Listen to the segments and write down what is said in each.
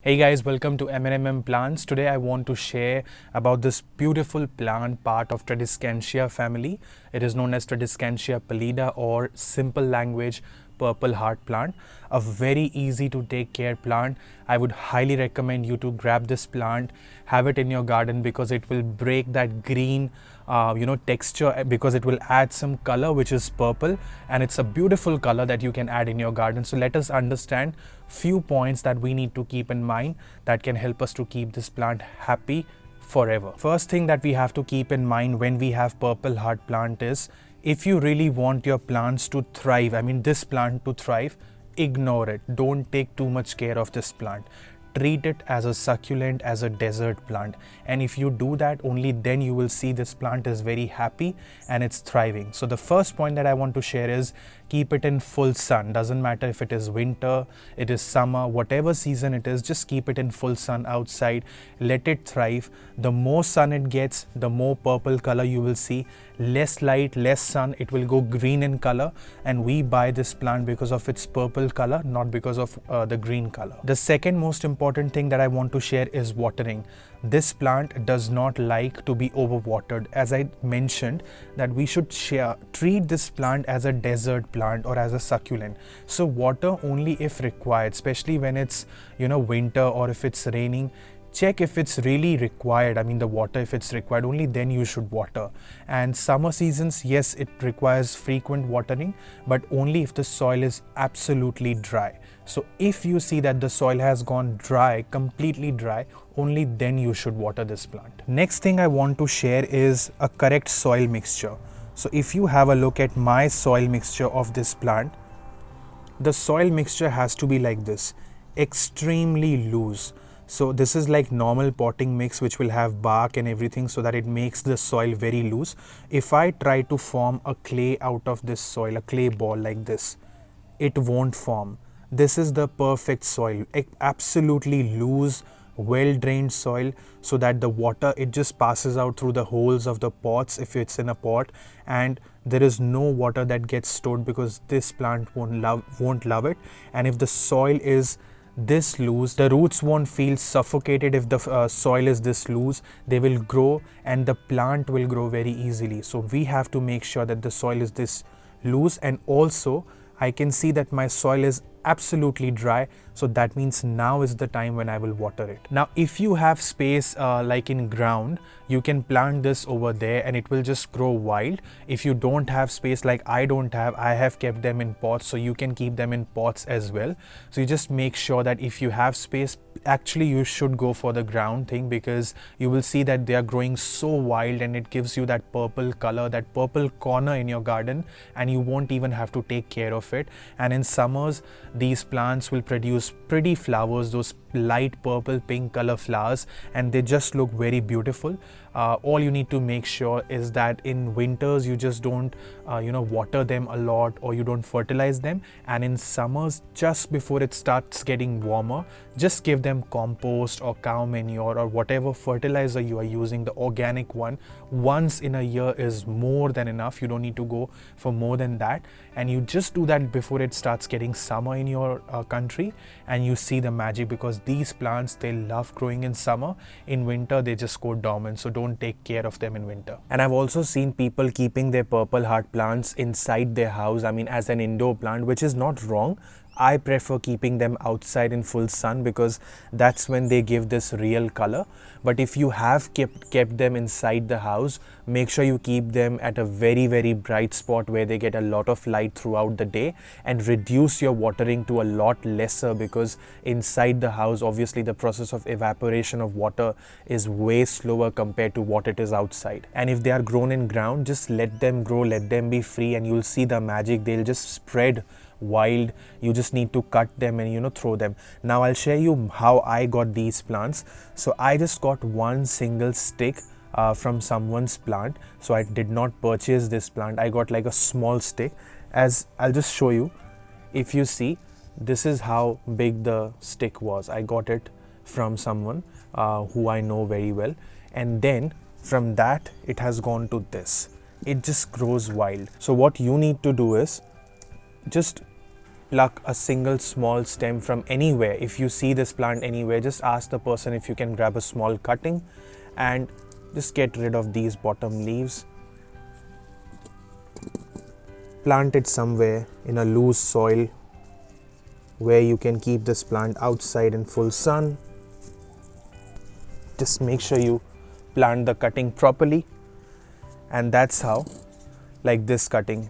Hey guys, welcome to M&M Plants. Today I want to share about this beautiful plant part of Tradescantia family. It is known as Tradescantia Pallida or simple language purple heart plant. A very easy to take care plant. I would highly recommend you to grab this plant, have it in your garden because it will break that green texture, because it will add some color which is purple, and it's a beautiful color that you can add in your garden. So let us understand few points that we need to keep in mind that can help us to keep this plant happy forever. First thing that we have to keep in mind when we have purple heart plant is, if you really want your plants to thrive, this plant to thrive, ignore it. Don't take too much care of this plant. Treat it as a succulent, as a desert plant, and if you do that, only then you will see this plant is very happy and it's thriving. So the first point that I want to share is, keep it in full sun. Doesn't matter if it is winter, it is summer, whatever season it is, just keep it in full sun outside. Let it thrive. The more sun it gets, the more purple color you will see. Less light, less sun, it will go green in color, and we buy this plant because of its purple color, not because of the green color. The second most important thing that I want to share is watering. This plant does not like to be overwatered. As I mentioned, that we should treat this plant as a desert plant or as a succulent. So water only if required, especially when it's winter or if it's raining. Check if it's really required. The water, if it's required, only then you should water. And summer seasons, yes, it requires frequent watering, but only if the soil is absolutely dry. So if you see that the soil has gone dry, completely dry, only then you should water this plant. Next thing I want to share is a correct soil mixture. So if you have a look at my soil mixture of this plant, the soil mixture has to be like this, extremely loose. So this is like normal potting mix which will have bark and everything, so that it makes the soil very loose. If I try to form a clay out of this soil, a clay ball like this, it won't form. This is the perfect soil, absolutely loose, well drained soil, so that the water, it just passes out through the holes of the pots if it's in a pot, and there is no water that gets stored because this plant won't love it. And if the soil is this loose, the roots won't feel suffocated. If the soil is this loose, they will grow and the plant will grow very easily. So we have to make sure that the soil is this loose. And also I can see that my soil is absolutely dry, so that means now is the time when I will water it. Now if you have space like in ground, you can plant this over there and it will just grow wild. If you don't have space, like I don't have, I have kept them in pots, so you can keep them in pots as well. So you just make sure that if you have space, actually you should go for the ground thing, because you will see that they are growing so wild and it gives you that purple color, that purple corner in your garden, and you won't even have to take care of it. And in summers, these plants will produce pretty flowers, those light purple pink color flowers, and they just look very beautiful. All you need to make sure is that in winters you just don't water them a lot, or you don't fertilize them, and in summers, just before it starts getting warmer, just give them compost or cow manure or whatever fertilizer you are using, the organic one. Once in a year is more than enough. You don't need to go for more than that, and you just do that before it starts getting summer in your country, and you see the magic, because these plants, they love growing in summer. In winter they just go dormant, so don't take care of them in winter. And I've also seen people keeping their purple heart plants inside their house, as an indoor plant, which is not wrong. I prefer keeping them outside in full sun, because that's when they give this real color. But if you have kept them inside the house, make sure you keep them at a very, very bright spot where they get a lot of light throughout the day, and reduce your watering to a lot lesser, because inside the house, obviously the process of evaporation of water is way slower compared to what it is outside. And if they are grown in ground, just let them grow, let them be free, and you'll see the magic. They'll just spread wild. You just need to cut them and throw them. Now I'll share you how I got these plants. So I just got one single stick from someone's plant. So I did not purchase this plant. I got like a small stick. As I'll just show you, if you see, this is how big the stick was. I got it from someone who I know very well, and then from that it has gone to this. It just grows wild. So what you need to do is just pluck a single small stem from anywhere. If you see this plant anywhere, just ask the person if you can grab a small cutting and just get rid of these bottom leaves. Plant it somewhere in a loose soil where you can keep this plant outside in full sun. Just make sure you plant the cutting properly, and that's how, like this cutting,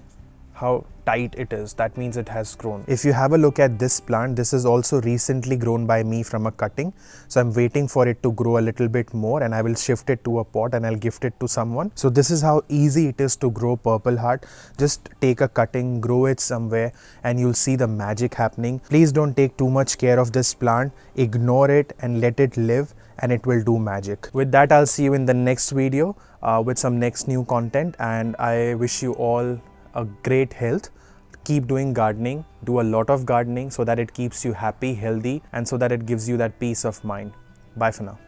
how tight it is, that means it has grown. If you have a look at this plant, this is also recently grown by me from a cutting. So I'm waiting for it to grow a little bit more, and I will shift it to a pot and I'll gift it to someone. So this is how easy it is to grow Purple Heart. Just take a cutting, grow it somewhere, and you'll see the magic happening. Please don't take too much care of this plant. Ignore it and let it live, and it will do magic. With that, I'll see you in the next video with some next new content, and I wish you all a great health. Keep doing gardening, do a lot of gardening so that it keeps you happy, healthy, and so that it gives you that peace of mind. Bye for now.